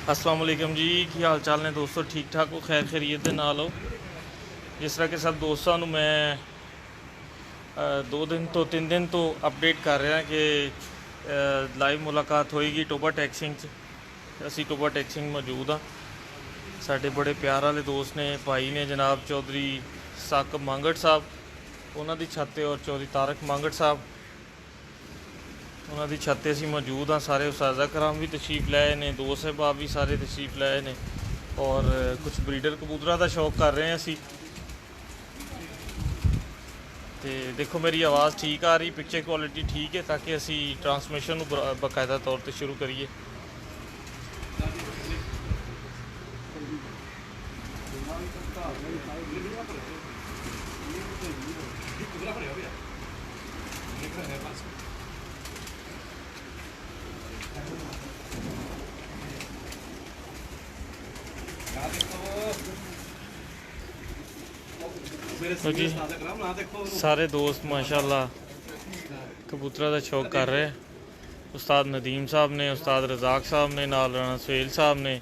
अस्सलाम वालेकुम जी, की हाल चाल ने दोस्तों? ठीक ठाक हो, खैर खैरियत दे नाल हो? जिस तरह के सब दोस्तों नूं मैं 2 दिन तो 3 दिन तो अपडेट कर रहा कि लाइव मुलाकात होएगी टोबा टैक्सिंग च। असी टोबा टैक्सिंग मौजूद हाँ। साडे बड़े प्यार वाले दोस्त ने, भाई ने जनाब चौधरी साकब मांगड़ साहब, उन्होंने छत ते, और चौधरी तारक मांगड़ साहब उन्होंने छत ते असी मौजूद हाँ। सारे उस्तादा कराम भी तशरीफ लाए ने, दोस्त साहबाब भी सारे तशरीफ लाए ने, और कुछ ब्रीडर कबूतरा का शौक कर रहे हैं असी। तो देखो मेरी आवाज़ ठीक आ रही, पिक्चर क्वालिटी ठीक है, ताकि असी ट्रांसमिशन बाकायदा तौर पर शुरू करिए। तो जी सारे दोस्त माशाल्लाह कबूतरा का शौक कर रहे हैं। उस्ताद नदीम साहब ने, उस्ताद रज़ाक साहब ने, नाल राणा सुहेल साहब ने,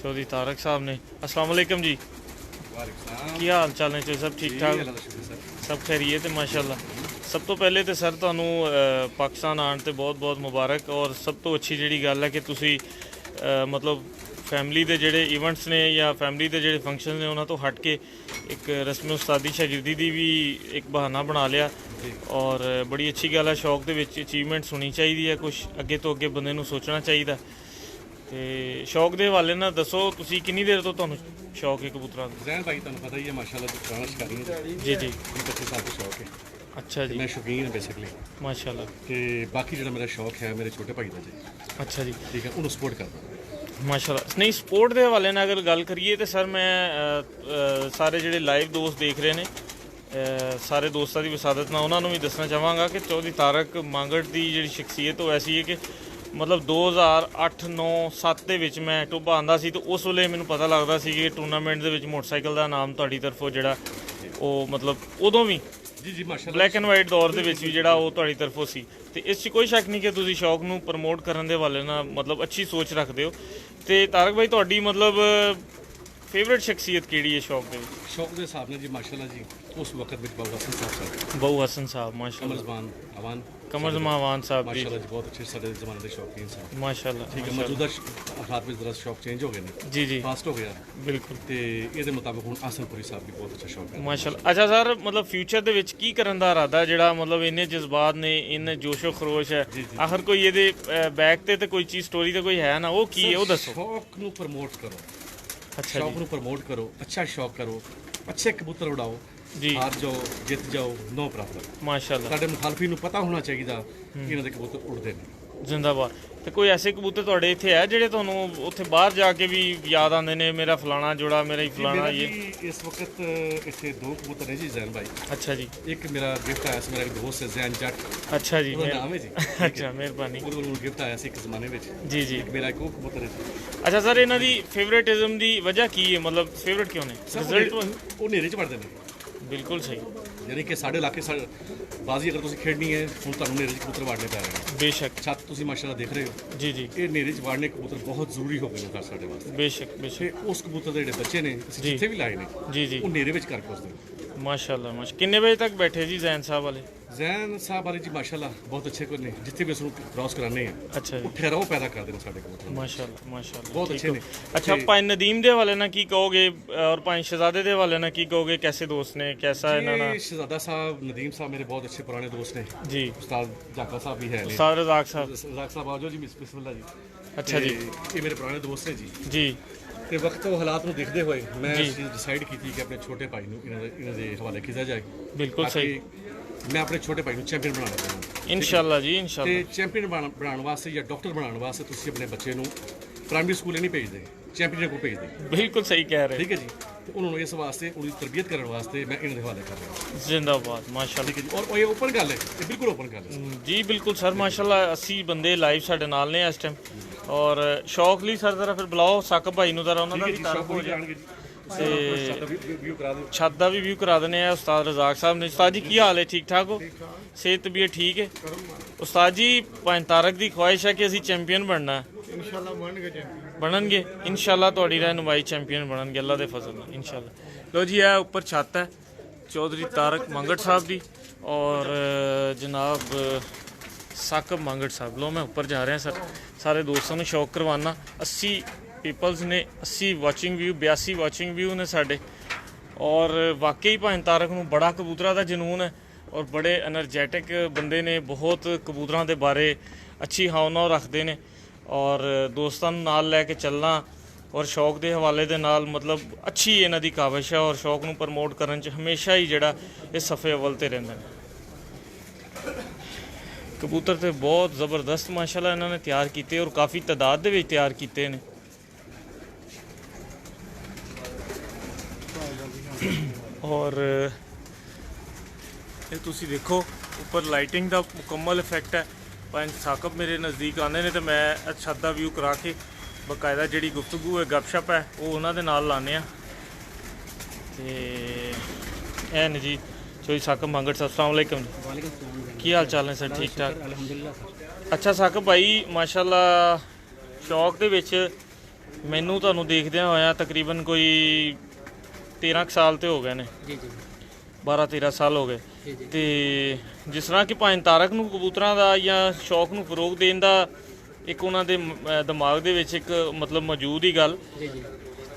चौधरी तारक साहब ने। अस्सलाम वालेकुम जी, की हाल चाल ने? सब ठीक ठाक, सब खैरियत है माशाल्लाह। सब तो पहले तो सर तुहानू पाकिस्तान आने ते बहुत बहुत मुबारक। और सब तो अच्छी जी गल है कि तुसी मतलब फैमिली के जोड़े इवेंट्स ने या फैमिली के जोड़े फंक्शन ने उन्होंने तो हट के एक रस्म उस्तादी शागिर्दी की भी एक बहाना बना लिया। और बड़ी अच्छी गल है, शौक के अचीवमेंट्स होनी चाहिए है, कुछ अगे तो अगे बंदे नूं सोचना चाहिए। तो शौक के हवाले ना दसो, तुसी कितनी देर तो तुहानू शौक है कबूतरा का? जैन भाई तुहानू पता ही है माशाल्लाह पुराना शिकारी है जी जी, 25 साल का शौक है। अच्छा जी, मैं शौकीन है बेसिकली माशाल्लाह। तो बाकी जो मेरा शौक है मेरे छोटे भाई का जी। अच्छा जी, ठीक है, उन्होंने सपोर्ट करता माशाल्लाह। नहीं, स्पोर्ट के हवाले ना अगर गल करिए तो सर मैं सारे जोड़े लाइव दोस्त देख रहे हैं, सारे दोस्तों की विसादत ना उन्होंने भी दसना चाहवागा कि चौधरी तारक मांगड़ की जी शख्सियत वो ऐसी है कि मतलब 2008, 9, 7 के विच मैं टोबा आंदा सी, तो उस वेले मैनूं पता लगता सी कि टूर्नामेंट के मोटरसाइकिल का नाम तुहाडी तरफों जिहड़ा वो मतलब उदों भी जी जी माशाल्लाह ब्लैक एंड वाइट दौर के भी जिहड़ा वो तुहाडी तरफों सी। तो इस कोई शक नहीं कि तुसीं शौक नूं प्रमोट करन दे वाले ना मतलब अच्छी सोच रखते हो। तो तारक भाई तुहाडी मतलब फेवरेट शख्सियत किहड़ी है शौक दे? शौक के हिसाब ने जी माशाल्लाह जी उस वक्त में बहु हसन साहब बहु हसन साहब माशाल्लाह, कमर जमान अवान कमर जमान साहब जी माशाल्लाह जी बहुत अच्छे सारे ज़माने के शौकीन साहब माशाल्लाह। ठीक है, मौजूदा हालात में जरा शौक चेंज हो गए ने जी जी फास्ट हो गया बिल्कुल। तो ये मुताबिक हुण आसनपुरी साहब भी बहुत अच्छा शौक है माशाल्लाह। अच्छा सर, मतलब फ्यूचर ਦੇ ਵਿੱਚ ਕੀ ਕਰਨ ਦਾ ਇਰਾਦਾ ਜਿਹੜਾ मतलब ਇੰਨੇ ਜਜ਼ਬਾਤ ਨੇ, ਇੰਨੇ ਜੋਸ਼ੋ ਖਰੋਸ਼ ਹੈ, ਆਖਰ ਕੋਈ ਇਹਦੇ ਬੈਕ ਤੇ ਕੋਈ ਚੀਜ਼ ਸਟੋਰੀ ਤੇ ਕੋਈ ਹੈ ਨਾ, ਉਹ ਕੀ ਹੈ ਉਹ ਦੱਸੋ। शौक ਨੂੰ प्रमोट करो, अच्छा शौक जी, ਨੂੰ प्रमोट करो, अच्छा शौक करो, अच्छे कबूतर उड़ाओ, जी हार जाओ जित जाओ नो प्रॉब्लम। माशाल्लाह, ਸਾਡੇ ਮੁਖਾਲਫੀ ਨੂੰ ਪਤਾ ਹੋਣਾ ਚਾਹੀਦਾ ਕਿ ਇਹਨਾਂ ਦੇ ਕਬੂਤਰ ਉੜਦੇ ਨੇ। जिंदाबाद। तो कोई ऐसे कबूतर ਤੁਹਾਡੇ ਇੱਥੇ ਹੈ ਜਿਹੜੇ ਤੁਹਾਨੂੰ ਉੱਥੇ ਬਾਹਰ ਜਾ ਕੇ ਵੀ ਯਾਦ ਆਉਂਦੇ ਨੇ, ਮੇਰਾ ਫਲਾਣਾ ਜੋੜਾ, ਮੇਰਾ ਹੀ ਫਲਾਣਾ ਮੇਰਾ ये? ਜੀ ਇਸ ਵਕਤ ਇੱਥੇ ਦੋ ਕਬੂਤਰ ਨੇ ਜੀ ਜ਼ੈਨ ਭਾਈ। अच्छा जी, ਇੱਕ ਮੇਰਾ ਗਿਫਟ ਆਇਆ ਸੀ, ਮੇਰਾ ਇੱਕ ਦੋਸਤ ਹੈ ਜ਼ੈਨ ਜੱਟ, अच्छा जी, ਉਹਦਾ ਨਾਮ ਹੈ ਜੀ। अच्छा मेहरबानी ਉਹਦੇ ਨੂੰ ਗਿਫਟ ਆਇਆ ਸੀ ਇੱਕ ਜ਼ਮਾਨੇ ਵਿੱਚ। जी जी। ਇੱਕ ਮੇਰਾ ਇੱਕ ਉਹ ਕਬੂਤਰ ਹੈ ਜੀ। अच्छा सर, ਇਹਨਾਂ ਦੀ ਫੇਵਰੇਟਿਜ਼ਮ ਦੀ ਵਜ੍ਹਾ ਕੀ ਹੈ, मतलब फेवरेट क्यों ने? रिजल्ट ਉਹ ਹਨੇਰੇ 'ਚ ਪੜਦੇ ਨੇ, बिल्कुल सही, ਯਾਨੀ ਕਿ ਸਾਡੇ ਇਲਾਕੇ ਬਾਜ਼ੀ ਅਗਰ ਤੁਸੀਂ ਖੇਡਣੀ ਹੈ ਹੁਣ ਤੁਹਾਨੂੰ ਹਨੇਰੇ 'ਚ ਕਬੂਤਰ ਵਾੜਨੇ ਪੈ ਰਹੇ ਨੇ। बेशक ਛੱਤ ਤੁਸੀਂ ਮਾਸ਼ਾਅੱਲਾ ਦੇਖ ਰਹੇ ਹੋ, जी जी, ਇਹ ਹਨੇਰੇ 'ਚ ਵਾੜਨੇ ਕਬੂਤਰ ਬਹੁਤ ਜ਼ਰੂਰੀ ਹੋ ਗਏ ਨੇ ਸਾਡੇ ਵਾਸਤੇ। बेशक बेशक ਤੇ ਉਸ ਕਬੂਤਰ ਦੇ ਜਿਹੜੇ ਬੱਚੇ ਨੇ ਅਸੀਂ ਜੀ। ਜਿੱਥੇ ਵੀ ਲਾਏ ਨੇ जी जी, ਉਹ ਹਨੇਰੇ ਵਿੱਚ ਕਰਕੇ ਉਸਦੇ माशाल्लाह माशा। किन्ने बजे तक बैठे जी जैन साहब वाले? ਜ਼ੈਨ ਸਾਹਿਬ ਵਾਲੇ ਜੀ ਮਾਸ਼ਾਅੱਲਾ ਬਹੁਤ ਅੱਛੇ ਕੋਲ ਨੇ, ਜਿੱਥੇ ਵੀ ਉਸ ਨੂੰ ਕ੍ਰਾਸ ਕਰਾਉਂਦੇ ਆ अच्छा जी, ਠਹਿਰਾਓ ਪੈਦਾ ਕਰਦੇ ਨੇ ਸਾਡੇ ਕਬੂਤਰ। माशाल्लाह माशाल्लाह, बहुत ठीक अच्छे हो। ने। अच्छा, भाई नदीम दे हवाले ना की कहोगे, और भाई शहजादे दे हवाले ना की कहोगे, कैसे दोस्त ने, कैसा है ना? ये शहजादा साहब नदीम साहब मेरे बहुत अच्छे पुराने दोस्त ने। जी, उस्ताद जाका साहब भी है ने, उस्ताद रज़ाक साहब, रज़ाक साहब आजो जी बिस्मिल्लाह जी। अच्छा जी, ये मेरे पुराने दोस्त ने जी। जी ਤੇ ਵਕਤ ਉਹ ਹਾਲਾਤ ਨੂੰ ਦੇਖਦੇ ਹੋਏ ਮੈਂ ਜੀ। ਡਿਸਾਈਡ ਕੀਤੀ ਕਿ ਆਪਣੇ ਛੋਟੇ ਭਾਈ ਨੂੰ ਇਹਨਾਂ ਦੇ ਹਵਾਲੇ ਕੀਤਾ ਜਾਏ। बिल्कुल सही, ਮੈਂ ਆਪਣੇ ਛੋਟੇ ਭਾਈ ਨੂੰ ਚੈਂਪੀਅਨ ਬਣਾਉਣਾ ਚਾਹੁੰਦਾ। इंशाल्लाह जी ਤੇ इंशाल्लाह, ਚੈਂਪੀਅਨ ਬਣਾਉਣ ਵਾਸਤੇ ਜਾਂ ਡਾਕਟਰ ਬਣਾਉਣ ਵਾਸਤੇ ਤੁਸੀਂ ਆਪਣੇ ਬੱਚੇ ਨੂੰ ਪ੍ਰਾਇਮਰੀ ਸਕੂਲ ਨਹੀਂ ਭੇਜਦੇ, ਚੈਂਪੀਅਨ ਕੋਲ ਭੇਜਦੇ। बिल्कुल सही कह रहे ਠੀਕ ਹੈ ਜੀ, ਤੇ ਉਹਨਾਂ ਨੂੰ ਇਸ ਵਾਸਤੇ ਉਹਦੀ ਤਰਬੀਅਤ ਕਰਨ ਵਾਸਤੇ ਮੈਂ ਇਹਨਾਂ ਦੇ ਹਵਾਲੇ ਕਰ ਰਿਹਾ। हैं। जिंदाबाद माशाल्लाह। ਠੀਕ ਹੈ ਜੀ, ਔਰ ਇਹ ਓਪਨ ਗੱਲ ਹੈ, ਇਹ ਬਿਲਕੁਲ ਓਪਨ ਗੱਲ ਹੈ। जी बिल्कुल सर, माशाल्लाह 80 बंदे लाइव साढ़े नाल ने इस टाइम। और शौक ਲਈ ਸਰ ਜ਼ਰਾ ਫਿਰ ਬੁਲਾਓ ਸਾਕਬ ਭਾਈ ਨੂੰ, ਜ਼ਰਾ ਉਹਨਾਂ ਦਾ ਵੀ ਤਾਰਫ ਹੋ ਜਾਏ। व्यू करा दो। छत का भी व्यू करा देने हैं उस्ताद रज़ाक साहब ने। उस्ताद जी की हाल है, ठीक ठाक हो? सेहत तबीयत ठीक है? उस्ताद जी पंज तारक की ख्वाहिश है कि असी चैंपीयन बनना है। इंशाल्लाह बनगे चैंपियन। बननगे इंशाल्लाह, तुहाडी रहनुमाई चैंपीयन बननगे अल्लाह दे फजल नाल इंशाल्लाह। लो जी है ऊपर छत है चौधरी तारक मंगट साहब की और जनाब साकब मंगट साहब। लो मैं ऊपर जा रहा सर, सारे दोस्तों को शौक करवाना। 80 पीपल्स ने, 80 वाचिंग व्यू, 82 वाचिंग व्यू ने साडे। और वाकई पंज तारक नूं बड़ा कबूतरा का जनून है और बड़े एनर्जैटिक बंदे ने, बहुत कबूतरों के बारे अच्छी हावना रखते हैं और दोस्तों नाल लैके चलना और शौक के हवाले दे नाल मतलब अच्छी इन्हां दी काविश है और शौक नूं प्रमोट करन च हमेशा ही जिहड़ा इस सफ़े अव्वल ते रहिंदे ने। कबूतर तो बहुत ज़बरदस्त माशाल्लाह इन्होंने तैयार किए और काफ़ी तादाद दे विच तैयार किए हैं। और ये तुसी देखो ऊपर लाइटिंग का मुकम्मल इफेक्ट है। पंज साकब मेरे नज़दीक आते हैं तो मैं छत का व्यू करा के बकायदा जी गुफ्तगू है, गपशप है, वो उन्होंने नाल लाने आ। ते ने जी चौधरी साकब मंगट साहब, अस्सलाम वालेकुम जी। की हाल चाल है सर? ठीक ठाक अच्छा साकब भाई माशाल्लाह शौक दे विच मैनू तुहानूं देखदे होया तकरीबन कोई 13 साल तो हो गए ने। 12-13 साल हो गए। तो जिस तरह कि पंज तारक नूं कबूतरां दा या शौक नूं फरोग देण दा एक उन्हां दे दिमाग दे विच एक मतलब मौजूद ही गल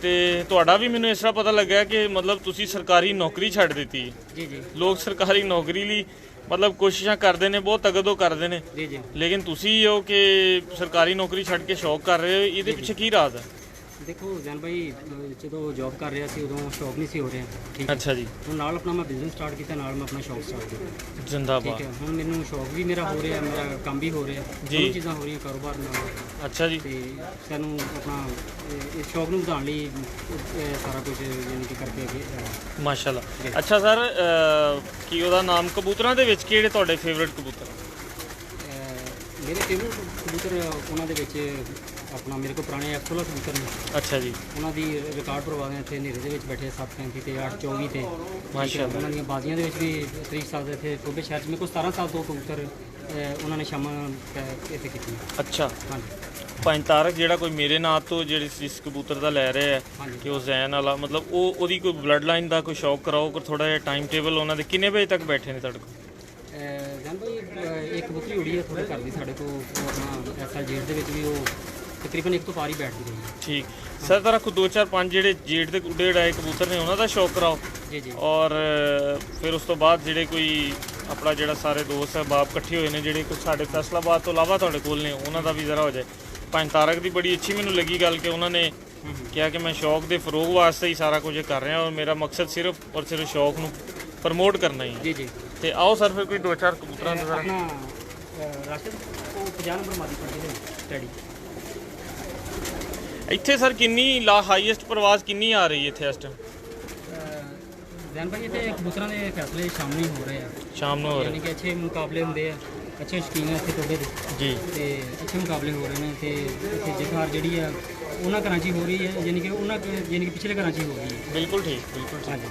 ते तुहाडा भी मैनूं इस तरह पता लग्या कि मतलब तुसी सरकारी नौकरी छड्ड दित्ती। लोग सरकारी नौकरी लई मतलब कोशिशां करदे ने, बहुत तगदो करदे ने, लेकिन तुसी हो कि सरकारी नौकरी छड्ड के शौक कर रहे हो, इहदे पिछे की राज है? देखो जैन भाई जो जॉब कर रहा सी उदों शौक नहीं सी हो रहा। ठीक है। अच्छा जी। ਹੁਣ ਨਾਲ ਆਪਣਾ ਮੈਂ ਬਿਜ਼ਨਸ ਸਟਾਰਟ ਕੀਤਾ, ਨਾਲ ਮੈਂ ਆਪਣਾ ਸ਼ੌਕ ਸਟਾਰਟ ਕੀਤਾ। जिंदाबाद। ਠੀਕ ਹੈ। ਹੁਣ ਮੈਨੂੰ ਸ਼ੌਕ ਵੀ ਮੇਰਾ ਹੋ ਰਿਹਾ, ਮੇਰਾ ਕੰਮ ਵੀ ਹੋ ਰਿਹਾ, ਜੀ। ਦੋਨੋਂ ਚੀਜ਼ਾਂ ਹੋ ਰਹੀਆਂ ਕਾਰੋਬਾਰ ਨਾਲ। अच्छा जी। ਤੇ ਸਾਨੂੰ ਆਪਣਾ ਇਸ ਸ਼ੌਕ ਨੂੰ ਵਧਾਉਣ ਲਈ ਸਾਰਾ ਕੁਝ ਯਾਨੀ ਕਿ ਕਰਕੇ ਅੱਗੇ ਮਾਸ਼ਾਅੱਲਾ। ਅੱਛਾ ਸਰ ਕੀ ਉਹਦਾ ਨਾਮ ਕਬੂਤਰਾਂ ਦੇ ਵਿੱਚ ਕਿਹੜੇ ਤੁਹਾਡੇ ਫੇਵਰਿਟ ਕਬੂਤਰ? ਮੇਰੇ ਫੇਵਰਟ ਕਬੂਤਰ ਉਹਨਾਂ ਦੇ ਵਿੱਚ ਆਪਣਾ ਮੇਰੇ ਕੋਲ ਪੁਰਾਣੇ ਐਕਸੋਲਾ ਕਬੂਤਰ ਨੇ। ਅੱਛਾ ਜੀ। ਉਹਨਾਂ ਦੀ ਰਿਕਾਰਡ ਪ੍ਰਵਾਦੇ ਇੱਥੇ ਹਨੇਰੇ ਦੇ ਵਿੱਚ ਬੈਠੇ 7:35 ਤੇ 8:24 ਤੇ ਮਾਸ਼ਾਅੱਲਾ। ਉਹਨਾਂ ਦੀਆਂ ਬਾਜ਼ੀਆਂ ਦੇ ਵਿੱਚ ਵੀ ਤਰੀਕ ਸਾਹਿਬ ਦੇ ਇੱਥੇ ਟੋਬੇ ਸ਼ਹਿਰ 'ਚ ਮੇਰੇ ਕੋਲ 17 ਸਾਲ ਤੋਂ ਕਬੂਤਰ ਉਹਨਾਂ ਨੇ ਸ਼ਾਮਾਂ ਇੱਥੇ ਕੀਤੀ। ਅੱਛਾ ਹਾਂਜੀ। ਪੰਜ ਤਾਰਕ ਜਿਹੜਾ ਕੋਈ ਮੇਰੇ ਨਾਂ ਤੋਂ ਜਿਹੜੀ ਇਸ ਕਬੂਤਰ ਦਾ ਲੈ ਰਿਹਾ ਹੈ ਹਾਂਜੀ। ਕਿ ਉਹ ਜ਼ੈਨ ਵਾਲਾ ਮਤਲਬ ਉਹਦੀ ਕੋਈ ਬਲੱਡ ਲਾਈਨ ਦਾ ਕੋਈ ਸ਼ੌਕ ਕਰਾਓ ਕੋਈ ਥੋੜਾ ਜਿਹਾ ਟਾਈਮ ਟੇਬਲ ਉਹਨਾਂ ਦੇ ਕਿੰਨੇ ਵਜੇ ਤੱਕ ਬੈਠੇ ਨੇ ਤੁਹਾਡੇ ਕੋਲ? ਜਾਨ ਭਾਈ ਇੱਕ ਕਬੂਤਰੀ ਉੜੀ ਹੈ ਥੋੜੇ ਘਰ ਦੀ ਸਾਡੇ ਕੋਲ, ਉਹ ਆਪਣਾ ਐਸਐਲ ਜੇਡ ਦੇ ਵਿੱਚ ਵੀ ਉਹ ਤਕਰੀਬਨ ਇੱਕ ਤੋਂ ਪਾਰ ਹੀ ਬੈਠਦੀ ਰਹੀ ਹੈ। ਠੀਕ ਸਰ ਤਾਂ ਰੱਖੋ 2-4-5 ਜਿਹੜੇ ਜੇਡ ਦੇ ਉੱਡੇ ਉਡਾਏ ਕਬੂਤਰ ਨੇ ਉਹਨਾਂ ਦਾ ਸ਼ੌਕ ਕਰਾਓ। ਜੀ ਜੀ। ਔਰ ਫਿਰ ਉਸ ਤੋਂ ਬਾਅਦ ਜਿਹੜੇ ਕੋਈ ਆਪਣਾ ਜਿਹੜਾ ਸਾਰੇ ਦੋਸਤ ਬਾਪ ਇਕੱਠੇ ਹੋਏ ਨੇ ਜਿਹੜੇ ਕੁਝ ਸਾਡੇ ਫੈਸਲਾਬਾਦ ਤੋਂ ਇਲਾਵਾ ਤੁਹਾਡੇ ਕੋਲ ਨੇ ਉਹਨਾਂ ਦਾ ਵੀ ਜ਼ਰਾ ਹੋ ਜਾਏ। ਪੰਜ ਤਾਰਕ ਦੀ ਬੜੀ ਅੱਛੀ ਮੈਨੂੰ ਲੱਗੀ ਗੱਲ ਕਿ ਉਹਨਾਂ ਨੇ ਕਿਹਾ ਕਿ ਮੈਂ ਸ਼ੌਕ ਦੇ ਫਰੋਗ ਵਾਸਤੇ ਹੀ ਸਾਰਾ ਕੁਝ ਕਰ ਰਿਹਾ ਔਰ ਮੇਰਾ ਮਕਸਦ ਸਿਰਫ ਔਰ ਸਿਰਫ ਸ਼ੌਕ ਨੂੰ ਪ੍ਰਮੋਟ ਕਰਨਾ ਹੀ। ਜੀ ਜੀ। ਤੇ ਆਓ ਸਰ ਫਿਰ ਕੋਈ 2-4 ਕਬੂਤਰਾਂ ਦਾ ਜ਼ਰਾ ਆਪਣਾ ਰਾਸ਼ਦ ਉਹ 50 ਨੰਬਰ ਮਾਦੀ ਪੜਦੇ ਨੇ ਸਟੱਡੀ। ਇੱਥੇ ਸਰ ਕਿੰਨੀ ਹਾਈਐਸਟ ਪ੍ਰਵਾਜ਼ ਕਿੰਨੀ ਆ ਰਹੀ ਹੈ ਇੱਥੇ ਇਸ ਟਾਈਮ? ਜੈਨ ਭਾਈ ਇੱਥੇ ਕਬੂਤਰਾਂ ਦੇ ਫੈਸਲੇ ਸ਼ਾਮ ਨੂੰ ਹੀ ਹੋ ਰਹੇ ਆ। ਸ਼ਾਮ ਨੂੰ ਹੋ ਯਾਨੀ ਰਹੇ ਕਿ ਅੱਛੇ ਮੁਕਾਬਲੇ ਹੁੰਦੇ ਆ, ਅੱਛੇ ਸ਼ੌਕੀਨ ਆ ਇੱਥੇ ਟੋਬੇ ਦੇ ਜੀ। ਤੇ ਅੱਛੇ ਮੁਕਾਬਲੇ ਹੋ ਰਹੇ ਨੇ ਤੇ ਇੱਥੇ ਜਿੱਤ ਹਾਰ ਜਿਹੜੀ ਆ ਉਹਨਾਂ ਘਰਾਂ 'ਚ ਹੀ ਹੋ ਰਹੀ ਹੈ, ਯਾਨੀ ਕਿ ਉਹਨਾਂ ਯਾਨੀ ਕਿ ਪਿਛਲੇ ਘਰਾਂ 'ਚ ਹੀ ਹੋ ਰਹੀ ਹੈ। ਬਿਲਕੁਲ ਠੀਕ ਬਿਲਕੁਲ ਠੀਕ। ਹਾਂਜੀ।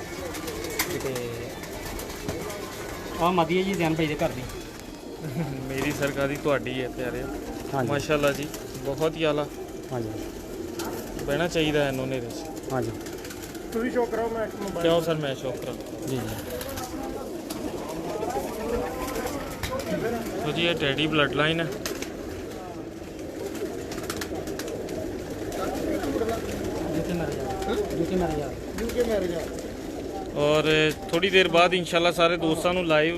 ਤੇ ਆਹ ਮਾਦੀ ਹੈ ਜੀ ਜੈਨ ਭਾਈ ਦੇ ਘਰ ਦੀ। ਮੇਰੀ ਸਰਕਾਰੀ ਤੁਹਾਡੀ ਹੈ ਪਿਆਰੇ। ਹਾਂਜੀ। ਮਾਸ਼ਾਅੱਲਾ ਜੀ ਬਹੁਤ ਹੀ ਆਲਾ ਹਾਂਜੀ ਬਹਿਣਾ ਚਾਹੀਦਾ ਇਹਨੂੰ ਨੇਰੇ 'ਚ। ਹਾਂਜੀ। ਤੁਸੀਂ ਸ਼ੌਕ ਕਰਾਓ ਮੈਂ ਮੋਬਾਈਲ। ਕਿਉਂ ਸਰ ਮੈਂ ਸ਼ੌਕ ਕਰਾਂ ਜੀ ਜੀ। तो जी ये डैडी ब्लड लाइन है। यूके मैरिज है। और थोड़ी देर बाद इंशाल्लाह सारे दोस्तों ਨੂੰ ਲਾਈਵ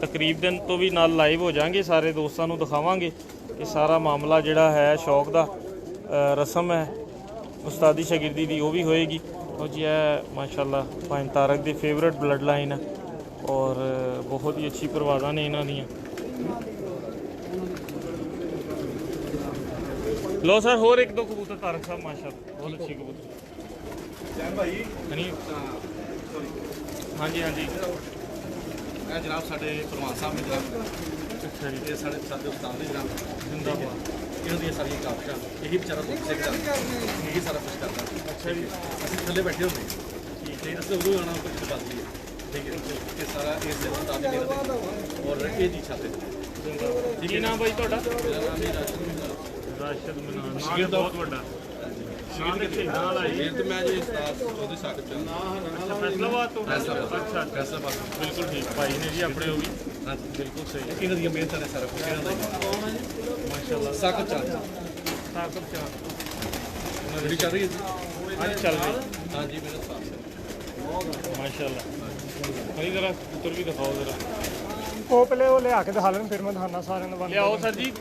ਤਕਰੀਬ ਦਿਨ ਤੋਂ ਵੀ ਨਾਲ ਲਾਈਵ ਹੋ ਜਾਾਂਗੇ, ਸਾਰੇ ਦੋਸਤਾਂ ਨੂੰ ਦਿਖਾਵਾਂਗੇ ਇਹ ਸਾਰਾ ਮਾਮਲਾ ਜਿਹੜਾ ਹੈ ਸ਼ੌਕ ਦਾ ਰਸਮ ਹੈ ਉਸਤਾਦੀ ਸ਼ਾਗਿਰਦੀ ਦੀ ਉਹ ਵੀ ਹੋਏਗੀ। ਉਹ ਜੀ ਹੈ ਮਾਸ਼ਾਅੱਲਾ ਪੰਜ ਤਾਰਕ ਦੀ ਫੇਵਰਟ ਬਲੱਡ ਲਾइन है और बहुत ही अच्छी परवाज़ा ने इन्हों दियाँ। लो सर होर एक दो कबूतर तारक साहब माशाअल्लाह बहुत अच्छी कबूतर। हाँ जी हाँ जी। ਇਹ ਜਨਾਬ ਸਾਡੇ ਪ੍ਰਵਾਨ ਸਾਹਿਬ ਨੇ ਜਨਾਬ। अच्छा जी। ਇਹ ਸਾਡੇ ਉਸਤਾਦ ਨੇ ਜਨਾਬ। जिंदाबाद। ਇਹਨਾਂ ਦੀਆਂ ਸਾਰੀਆਂ ਕਾਪੀਆਂ ਇਹੀ ਵਿਚਾਰਾ ਦੁੱਖ ਸਿੱਖਦਾ ਇਹੀ ਸਾਰਾ ਕੁਝ ਕਰਦਾ। ਅੱਛਾ ਜੀ, ਅਸੀਂ ਥੱਲੇ ਬੈਠੇ ਹੁੰਦੇ ਠੀਕ ਹੈ, ਅਸੀਂ ਉਦੋਂ ਆਉਣਾ ਕੁਝ ਬਾਕੀ ਹੈ ਠੀਕ ਹੈ। ਇਹ ਸਾਰਾ ਇਸ ਦੇ ਉਸਤਾਦ ਦੀ ਮਿਹਨਤ ਹੈ ਔਰ ਇਹ ਜੀ ਛਾਪੇ ਕੀ ਨਾਮ ਬਾਈ ਤੁਹਾਡਾ? ਮੇਰਾ ਨਾਮ ਹੈ ਰਾਸ਼ਦ ਮਨਾਨ ਸ਼ਗਿਰਦ ਬਹੁਤ ਵੱਡਾ ਨਾਲ ਆਈ ਤੇ ਮੈਂ ਜੀ ਉਸਤਾਦ ਉਹਦੇ ਸਾਥ ਚੱਲਦਾ ਫੈਸਲਾਬਾਦ ਤੋਂ। ਫੈਸਲਾਬਾਦ। ਅੱਛਾ ਫੈਸਲਾਬਾਦ ਬਿਲਕੁਲ ਠੀਕ ਭਾਈ ਨੇ ਜੀ ਆਪਣੇ ਉਹ ਵੀ ਹਾਂਜੀ ਬਿਲਕੁਲ ਸਹੀ ਇਹਨਾਂ ਦੀਆਂ ਮਿਹਨਤਾਂ ਨੇ ਸਾਰਾ ਕੁਝ ਇਹਨਾਂ ਦਾ ਮਾਸ਼ਾਅੱਲਾ। ਸਾਕਤ ਚੱਲ ਸਾਕਬ ਚਾਹ ਜਿਹੜੀ ਚੱਲ ਰਹੀ ਹੈ ਜੀ। ਅੱਜ ਚੱਲ ਰਹੀ ਹਾਂਜੀ ਮੇਰਾ ਸਾਥ ਮਾਸ਼ਾਅੱਲਾ। ਭਾਈ ਜ਼ਰਾ ਪੁੱਤਰ ਵੀ ਦਿਖਾਓ ਜ਼ਰਾ। ਉਹ ਪਹਿਲੇ ਉਹ ਲਿਆ ਕੇ ਦਿਖਾ ਲੈਣ, ਫਿਰ ਮੈਂ ਦਿਖਾਣਾ ਸਾਰਿਆਂ ਨੂੰ। ਲਿਆਓ ਸਰ ਜੀ।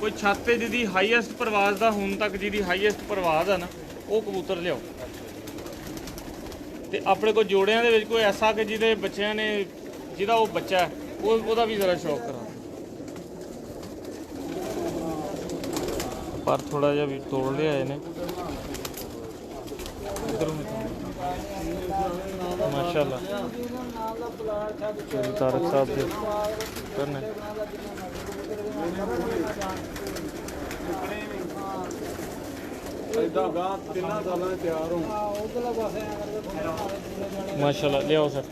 ਕੋਈ ਛੱਤ ਤੇ ਜਿਹਦੀ ਹਾਈਐਸਟ ਪ੍ਰਵਾਜ਼ ਦਾ ਹੁਣ ਤੱਕ ਜਿਹਦੀ ਹਾਈਐਸਟ ਪ੍ਰਵਾਜ਼ ਆ ਨਾ, ਉਹ ਕਬੂਤਰ ਲਿਆਓ। ਤੇ ਆਪਣੇ ਕੋਲ ਜੋੜਿਆਂ ਦੇ ਵਿੱਚ ਕੋਈ ਐਸਾ ਕਿ ਜਿਹਦੇ ਬੱਚਿਆਂ ਨੇ ਜਿਹਦਾ ਉਹ ਬੱਚਾ ਹੈ, ਉਹਦਾ ਵੀ ਜ਼ਰਾ ਸ਼ੌਕ ਕਰਾ। ਪਰ ਥੋੜਾ ਜਿਹਾ ਵੀ ਤੋੜ ਲਿਆ ਇਹਨੇ। ਮਾਸ਼ਾਅੱਲਾ ਤਾਰਕ ਸਾਹਿਬ ਦੇ ਕਰਨੇ माशाल्लाह। ले आओ सर।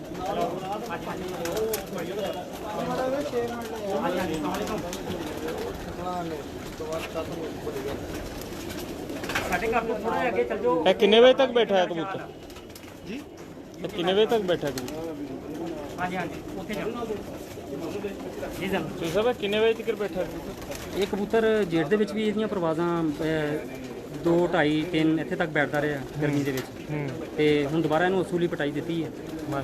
कितने बजे तक बैठा है कबूतर जी? कितने बजे तक बैठा है कबूतर? जी साहब कितने बजे तक बैठा है कबूतर? ਇਹ ਕਬੂਤਰ ਜੇਠ ਦੇ ਵਿੱਚ ਵੀ ਇਹਦੀਆਂ ਪ੍ਰਵਾਜ਼ਾਂ 2, 2.5, 3 ਇੱਥੇ ਤੱਕ ਬੈਠਦਾ ਰਿਹਾ ਗਰਮੀ ਦੇ ਵਿੱਚ। ਤੇ ਹੁਣ ਦੁਬਾਰਾ ਇਹਨੂੰ ਅਸੂਲੀ ਪਟਾਈ ਦਿੱਤੀ ਹੈ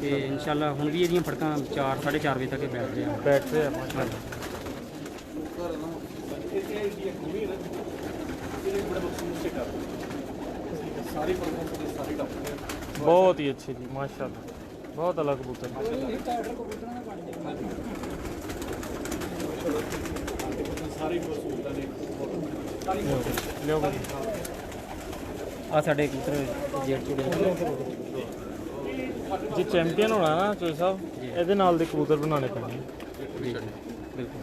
ਤੇ ਇਨਸ਼ਾਅੱਲਾ ਹੁਣ ਵੀ ਇਹਦੀਆਂ ਫੜਕਾਂ 4, 4:30 ਵਜੇ ਤੱਕ ਇਹ ਬੈਠ ਰਿਹਾ। माशाल्लाह। बहुत ही अच्छे जी माशाल्लाह, बहुत अलग कबूतर। ਆ ਸਾਡੇ ਕਬੂਤਰ ਜੇਠ ਚੁੜੇ जी चैंपियन होना ना चोई साहब, ਇਹਦੇ ਨਾਲ ਦੇ ਕਬੂਤਰ ਬਣਾਉਣੇ ਪੈਣੇ। ਜੀ ਬਿਲਕੁਲ।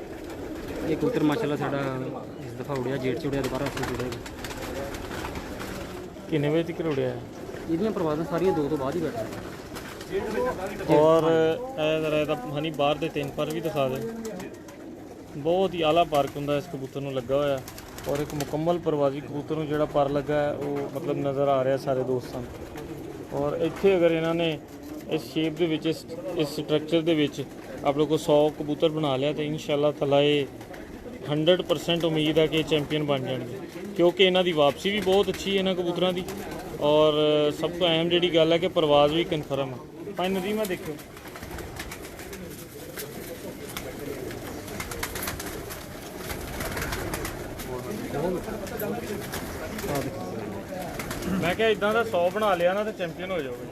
ਇਹ ਕਬੂਤਰ ਮਾਸ਼ਾਅੱਲਾ ਸਾਡਾ ਇਸ ਦਫਾ ਉੜਿਆ, ਜੇਠ ਚੁੜਿਆ, ਦੁਬਾਰਾ ਅਸੀਂ ਜੁੜੇਗਾ। ਕਿੰਨੇ ਵਜੇ ਤੱਕ ਉੜਿਆ ਹੈ? ਇਹਦੀਆਂ ਪ੍ਰਵਾਜ਼ਾਂ ਸਾਰੀਆਂ 2 ਤੋਂ ਬਾਅਦ ਹੀ ਬੈਠਦੀਆਂ। ਔਰ ਇਹ ਜ਼ਰਾ ਇਹਦਾ ਹਨੀ ਬਾਹਰ ਦੇ 3 ਪਰ ਵੀ ਦਿਖਾ ਦੇ। ਬਹੁਤ ਹੀ ਆਲਾ ਪਾਰਕ ਹੁੰਦਾ ਇਸ ਕਬੂਤਰ ਨੂੰ ਲੱਗਾ ਹੋਇਆ, ਔਰ ਇੱਕ ਮੁਕੰਮਲ ਪ੍ਰਵਾਜ਼ੀ ਕਬੂਤਰ ਨੂੰ ਜਿਹੜਾ ਪਰ ਲੱਗਾ ਹੈ ਉਹ ਮਤਲਬ ਨਜ਼ਰ ਆ ਰਿਹਾ ਸਾਰੇ ਦੋਸਤਾਂ ਨੂੰ। ਔਰ ਇੱਥੇ ਅਗਰ ਇਹਨਾਂ ਨੇ ਇਸ ਸ਼ੇਪ ਦੇ ਵਿੱਚ ਇਸ ਸਟਰਕਚਰ ਦੇ ਵਿੱਚ ਆਪ ਲੋਗ को 100 ਕਬੂਤਰ ਬਣਾ ਲਿਆ ਤੇ ਇਨਸ਼ਾਅੱਲਾ ਤਾਲਾ ਇਹ 100% ਉਮੀਦ ਹੈ ਕਿ ਇਹ ਚੈਂਪੀਅਨ ਬਣ ਜਾਣਗੇ, ਕਿਉਂਕਿ ਇਹਨਾਂ ਦੀ ਵਾਪਸੀ ਵੀ ਬਹੁਤ ਅੱਛੀ ਹੈ ਇਹਨਾਂ ਕਬੂਤਰਾਂ ਦੀ। ਔਰ ਸਭ ਤੋਂ ਅਹਿਮ ਜਿਹੜੀ ਗੱਲ ਹੈ ਕਿ ਪ੍ਰਵਾਜ਼ ਵੀ ਕਨਫਰਮ ਹੈ। ਭਾਈ ਨਦੀਮਾ ਦੇਖਿਓ ਮੈਂ ਕਿਹਾ ਇਦਾਂ ਦਾ 100 ਬਣਾ ਲਿਆ ਨਾ ਤੇ ਚੈਂਪੀਅਨ ਹੋ ਜਾਓਗੇ।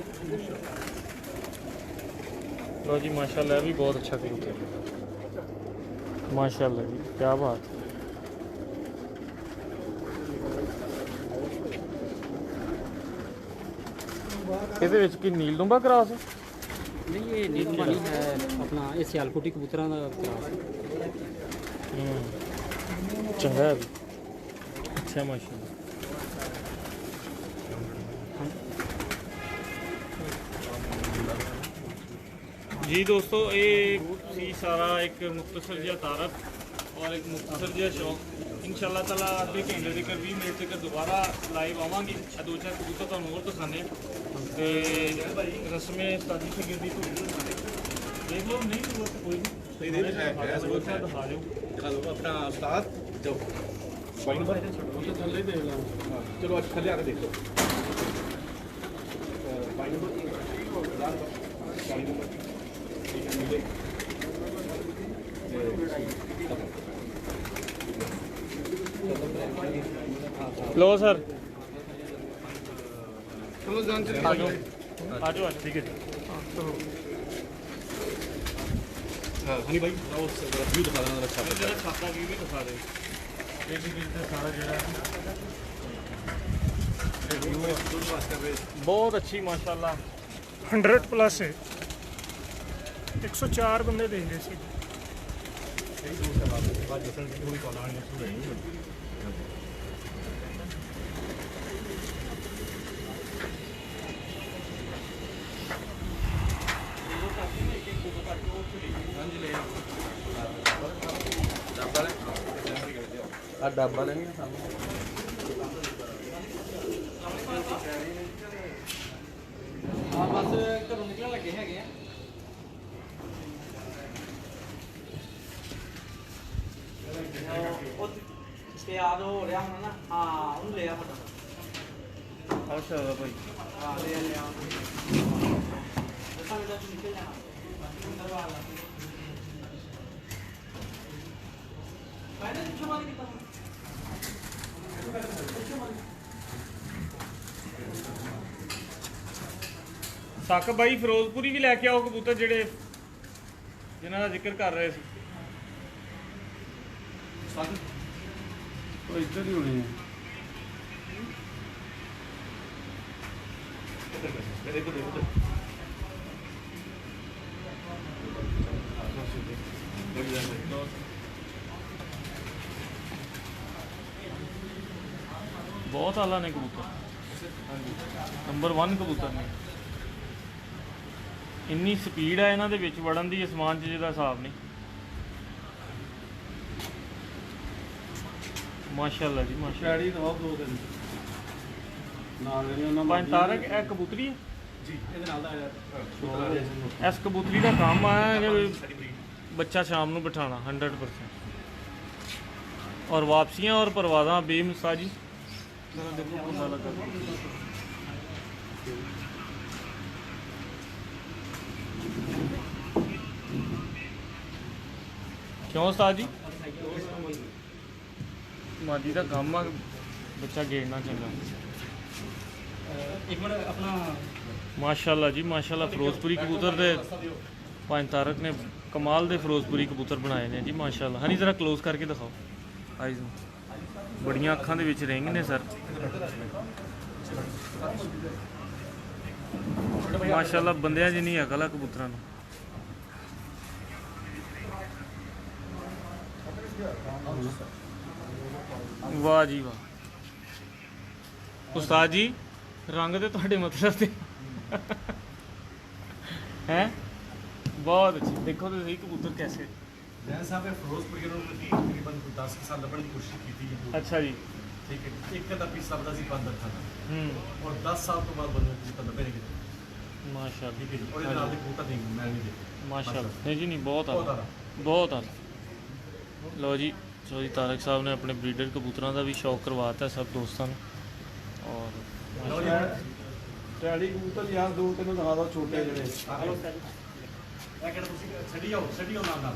लो जी माशाल्लाह, भी बहुत अच्छा कबूतर माशाल्लाह जी, क्या बात। ਇਹਦੇ ਵਿੱਚ ਕੀ ਨੀਲਦੁੰਬਾ ਕਰਾਸ ਹੈ? ਨਹੀਂ ਇਹ ਨੀਲਦੁੰਬਾ ਨਹੀਂ ਹੈ, ਆਪਣਾ ਇਹ ਸਿਆਲਕੋਟੀ ਕਬੂਤਰਾਂ ਦਾ ਕਰਾਸ ਹੈ। ਚੰਗਾ ਹੈ ਵੀ ਅੱਛਾ ਮਾਸ਼ਾਅੱਲਾ। जी दोस्तों ये सी सारा एक मुख्तसर जिहा तारफ और एक मुख्तसर जिहा शौक। इंशाअल्लाह ताला अद्धे घंटे तक 20 मिनट तक दोबारा लाइव आवांगी। 2-4 कबूतर तुहानूं होर दिखाने ते रस्में साजी शगिर्दी तो देख लो, नहीं जरूरत कोई नहीं दिखा जाओ अपना उस्ताद जाओ थल्ले देख लो। चलो आज थल्ले आके देख लो। लो सर ਚਲੋ ਜਾਨ ਚਲੇ आ जाओ ठीक है जी। हनी भाई आओ व्यू दिखा देना अच्छा जरा छाता भी दिखा दे। ये भी सारा जरा बहुत अच्छी माशाल्लाह 100 प्लस है। 104 ਬੰਦੇ ਦੇਖ ਰਹੇ ਸੀ। ਕਈ ਦੋਸਤ ਹੈ ਬਾਅਦ ਦੱਸਣ ਕਿ ਥੋੜੀ ਕਾਲ ਆਣੀ ਸ਼ੁਰੂ ਹੋਈ ਨਹੀਂ ਆ ਡੱਬਾ ਲੈਣੀ ਆ ਸਾਨੂੰ ਆ ਬਸ ਘਰੋਂ ਨਿਕਲਣ ਲੱਗੇ ਹੈਗੇ ਆ ਉਹ ਤਿਆਰ ਹੋ ਰਿਹਾ ਹੁਣ ਨਾ ਹਾਂ ਉਹਨੂੰ ਲੈ ਆ ਫਟਾਫਟ ਅੱਛਾ ਭਾਈ ਹਾਂ ਲੈ ਆ ਦੱਸਾਂ ਮੇਰਾ ਤੂੰ ਨਿਕਲ ਜਾਣਾ ਅੰਦਰ ਵਾਲਾ ਮੈंने पिछो मार कितना ਸੱਕ ਬਾਈ ਫਿਰੋਜ਼ਪੁਰੀ ਵੀ ਲੈ ਕੇ ਆਓ ਕਬੂਤਰ ਜਿਹੜੇ ਜਿਨ੍ਹਾਂ ਦਾ ਜ਼ਿਕਰ ਕਰ ਰਹੇ ਸੀ ਉਹ ਇੱਧਰ ਹੀ ਹੋਣੇ ਬਹੁਤ ਆਲਾ ਨੇ ਕਬੂਤਰ ਨੰਬਰ 1 ਕਬੂਤਰ ਨੇ ਇੰਨੀ ਸਪੀਡ ਹੈ ਇਹਨਾਂ ਦੇ ਵਿੱਚ ਵੜਨ ਦੀ ਅਸਮਾਨ 'ਚ ਜਿਹਦਾ ਹਿਸਾਬ ਨਹੀਂ ਮਾਸ਼ਾਅੱਲਾ ਜੀ ਮਾਸ਼ਾਅੱਲਾ ਪੈੜੀ ਤਾਂ ਦੋ ਦਿਨ ਨਾਲ ਜਿਹੜੀ ਉਹਨਾਂ ਪੰਜ ਤਾਰਕ ਇਹ ਕਬੂਤਰੀ ਹੈ ਜੀ ਇਹਦੇ ਨਾਲ ਦਾ ਯਾਰ ਇਸ ਕਬੂਤਰੀ ਦਾ ਕੰਮ ਆ ਬੱਚਾ ਸ਼ਾਮ ਨੂੰ ਬਿਠਾਣਾ 100% और वापसियाँ और परवाज़ा बेमिसाजी जरा देखो कौन सा लगा क्यों उस्ताद जी मादी का काम आ बच्चा गेड़ना चंगा एक मिनट अपना माशाल्लाह जी माशाल्लाह फिरोजपुरी कबूतर दे पंज तारक ने कमाल दे फिरोजपुरी कबूतर बनाए ने जी माशाल्लाह हनी जरा क्लोज करके दिखाओ आइज बड़ियां अखां दे विच रिंग ने सर माशाल्लाह बंदियां जिन्नी अकल आ कबूतरां नूं वाह जी वाह उस्ताद जी रंग ते तुहाडे मतलब ते हैं बहुत अच्छी देखो तो सही कबूतर कैसे जैन साहब ने फिरोजपुर के तकरीबन 10 साल लभण की कोशिश की थी अच्छा जी ठीक है एक का पीस लभदा सी बंद रखा था और 10 साल तो बाद बंद की लभे नहीं किते माशाल्लाह ठीक है जी और इधर आपके कबूतर नहीं मैं नहीं देखे माशाल्लाह नहीं जी नहीं बहुत बहुत आला आला बहुत आला लो जी चौधरी तारक साहब ने अपने ब्रीडर कबूतरों का भी शौक करवाता है सब दोस्तों ने और ਟੈਡੀ ਕਬੂਤਰ ਯਾਰ ਦੋ ਤੈਨੂੰ ਦਿਖਾ ਦੋ ਛੋਟੇ ਜਿਹੜੇ ਇਹ ਕਿਹੜਾ ਤੁਸੀਂ ਛੱਡੀ ਆਓ ਨਾਲ ਨਾਲ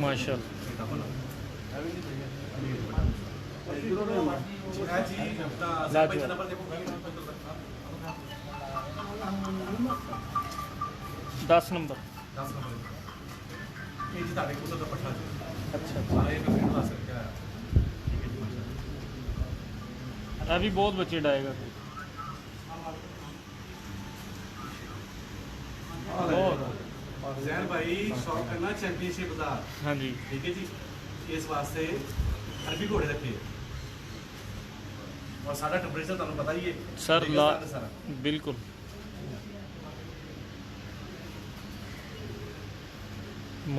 माशाल्लाह 10 नंबर ਇਹ ਜੀ ਤੁਹਾਡੇ ਕਬੂਤਰ ਦਾ ਪੱਠਾ ਜੀ अच्छा ਸਾਰੇ ਇੱਕ ਮਿੰਟ ਦਾ ਸਰ ਕਿਆ अभी बहुत बच्चे डाएगा जैन भाई शौक करना चैंपियनशिप का हाँ जी ठीक है जी इस वास्ते अरबी घोड़े रखे और सारा टेम्परेचर तुहानू पता ही है सर ठीक है, ला सारा बिल्कुल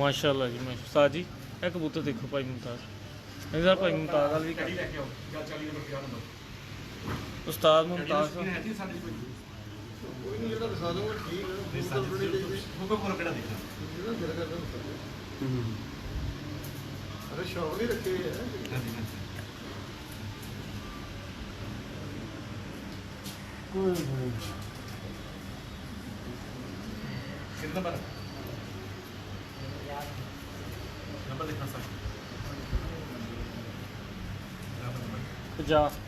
माशाल्लाह जी माशा उस्ताद जी ਇਹ कबूतर देखो भाई मुमताज नहीं सर भाई मुमताज वाल भी कड़ी लेके आओ या 40 नंबर 50 नंबर उस्ताद मुमताज है जी साडे कोई नहीं ये तो दिखा दूंगा ठीक है वो को किहड़ा देखना अरे शौक नहीं रखे है हां जी कितना नंबर नंबर देखना सर 50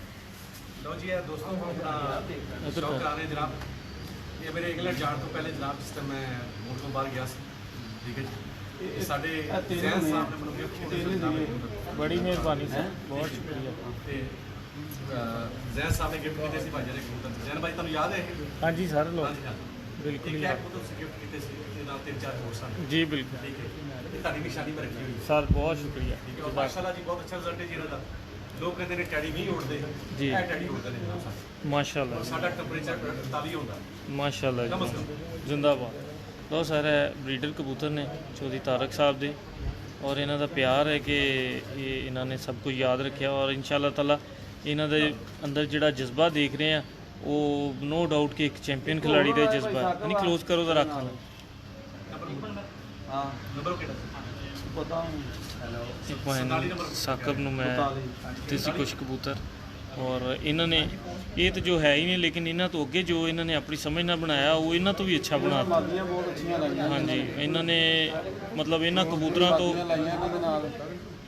लो जी यार दोस्तों हम अपना इधर शौक कर। करा रहे हैं जनाब ये मेरे इंग्लैंड जाने तो पहले जनाब जिस टाइम मैं मुल्क ਤੋਂ ਬਾਹਰ ਗਿਆ ਸੀ ठीक है जी ये ਸਾਡੇ ਜ਼ੈਨ ਸਾਹਿਬ ਨੇ ਮੈਨੂੰ ਗਿਫਟ ਕੀਤੇ ਸੀ ਜਨਾਬ बड़ी मेहरबानी सर बहुत शुक्रिया ਤੇ ਜ਼ੈਨ ਸਾਹਿਬ ਨੇ ਗਿਫਟ ਕੀਤੇ ਸੀ ਭਾਜੀ ਦੇ ਕਬੂਤਰ ਜ਼ੈਨ ਭਾਈ ਤੁਹਾਨੂੰ ਯਾਦ ਹੈ ਇਹ? हाँ जी सर लो ਹਾਂਜੀ ਹਾਂਜੀ ਬਿਲਕੁਲ ਇੱਕ ਹੀ ਹੈ ਉਹ ਤੁਸੀਂ ਗਿਫਟ ਕੀਤੇ ਸੀ ਤੇ ਨਾਲ 3-4 ਹੋਰ ਸਨ ਜੀ ਬਿਲਕੁਲ ਠੀਕ ਹੈ ਇਹ ਤੁਹਾਡੀ ਨਿਸ਼ਾਨੀ ਮੈਂ ਰੱਖੀ ਹੋਈ ਸਰ ਬਹੁਤ ਸ਼ੁਕਰੀਆ ਠੀਕ ਹੈ ਮਾਸ਼ਾਅੱਲਾ ਜੀ ਬਹੁਤ ਅੱਛਾ ਰਿਜ਼ਲਟ ਹੈ ਜੀ ਇਹਨਾਂ ਦਾ ਲੋਕ ਕਹਿੰਦੇ ਨੇ ਟੈਡੀ ਨਹੀਂ ਉੜਦੇ ਜੀ। ਇਹ ਟੈਡੀ ਉੜਦੇ ਨੇ ਜਨਾਬ ਸਾਡੇ ਮਾਸ਼ਾਅੱਲਾ ਔਰ ਸਾਡਾ ਟੈਂਪਰੇਚਰ 48 ਹੁੰਦਾ ਮਾਸ਼ਾਅੱਲਾ ਕਮ ਜੀ ਸੇ ਕਮ ਜ਼ਿੰਦਾਬਾਦ। ਬਹੁਤ ਸਾਰੇ ਬਰੀਡਰ ਕਬੂਤਰ ਨੇ ਚੌਧਰੀ ਤਾਰਕ ਸਾਹਿਬ ਦੇ ਔਰ ਇਹਨਾਂ ਦਾ ਪਿਆਰ ਹੈ ਕਿ ਇਹ ਇਹਨਾਂ ਨੇ ਸਭ ਕੁਝ ਯਾਦ ਰੱਖਿਆ ਔਰ ਇਨਸ਼ਾਅੱਲਾ ਤਾਲਾ ਇਹਨਾਂ ਦੇ ਅੰਦਰ ਜਿਹੜਾ ਜਜ਼ਬਾ ਦੇਖ ਰਹੇ ਆ ਉਹ ਨੋ ਡਾਊਟ ਕਿ ਇੱਕ ਚੈਂਪੀਅਨ ਖਿਲਾੜੀ ਦਾ ਜਜ਼ਬਾ ਹੈ। ਨਹੀਂ ਕਲੋਜ਼ ਕਰੋ ਜ਼ਰਾ ਅੱਖਾਂ ਨੂੰ। ਹਾਂ ਨੰਬਰ ਕਿਹੜਾ ਪਤਾ ਇੱਕ ਮੈਂ ਸਾਕਬ ਨੂੰ ਮੈਂ ਦਿੱਤੇ ਸੀ ਕੁਛ ਕਬੂਤਰ ਔਰ ਇਹਨਾਂ ਨੇ ਇਹ ਤਾਂ ਜੋ ਹੈ ਹੀ ਨਹੀਂ ਲੇਕਿਨ ਇਹਨਾਂ ਤੋਂ ਅੱਗੇ ਜੋ ਇਹਨਾਂ ਨੇ ਆਪਣੀ ਸਮਝ ਨਾਲ ਬਣਾਇਆ ਉਹ ਇਹਨਾਂ ਤੋਂ ਵੀ ਅੱਛਾ ਬਣਾ ਦਿੱਤਾ। ਬਹੁਤ ਅੱਛੀਆਂ ਲਾਈਆਂ ਹਾਂਜੀ ਇਹਨਾਂ ਨੇ ਮਤਲਬ ਇਹਨਾਂ ਕਬੂਤਰਾਂ ਤੋਂ ਲਾਈਆਂ ਇਹਨਾਂ ਦੇ ਨਾਲ